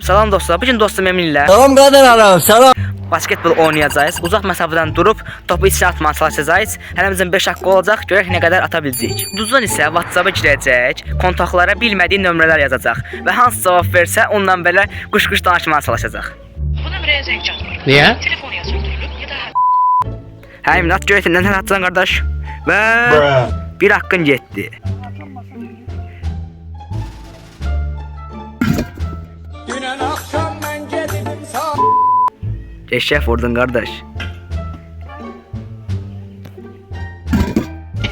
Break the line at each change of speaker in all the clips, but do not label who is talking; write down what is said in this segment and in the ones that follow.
Salam dostlar, bugün dostum Eminlə
Salam qadan salam.
basketbol oynayacağız. Uzaq məsafədən durub topu içinə atmağa çalışacağız. Hələmizin 5 haqqı olacaq. Görək nə qədər ata biləcəyik. Duzdan isə WhatsApp-a girəcək. Kontaktlara bilmədiyi nömrələr yazacaq və hansı cavab versə ondan belə quş-quş danışmağa çalışacaq.
Bu nömrəyə zəng çatmır.
Niyə?
Telefonu yazılır ya da
Hə, Emin, at görək nədən atacaqsan qardaş. Və bir haqqın getdi.
Dünən axşam mən gedim sağ.
Eşrəf vurdun qardaş.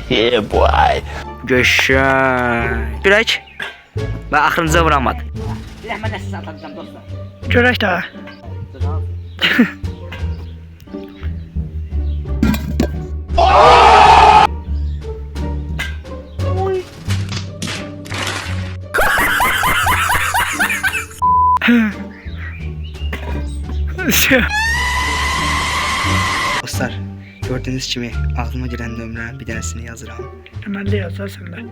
Yeah boy.
Göşək. Görək. Və axırıncı vuramadı. Bir mən nəsə atacağam dostlar.
Görək daha.
Dostlar, gördüğünüz kimi ağlıma gələn nömrələrin bir dənəsini yazıram.
Əməlli yazarsan da.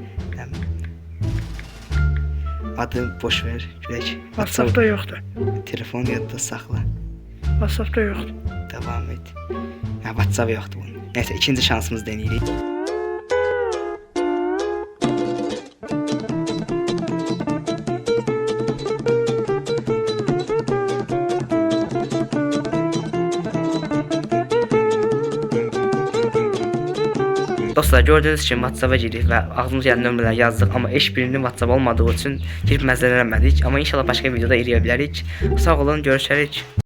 Adı boş ver, görək.
WhatsApp'da yoxdur.
Telefon yadda saxla.
WhatsApp'da yoxdur.
Devam et. Ha, WhatsApp yoxdur bunun. Nəysə, ikinci şansımız deneyirik. Dostlar, gördüğünüz kimi WhatsApp-a girdik və ağzımıza gələn nömrələri yazdıq, amma heç birinin WhatsApp olmadığı üçün girib məzələnmədik. Amma inşallah başqa videoda eləyə bilərik. Sağ olun, görüşərik.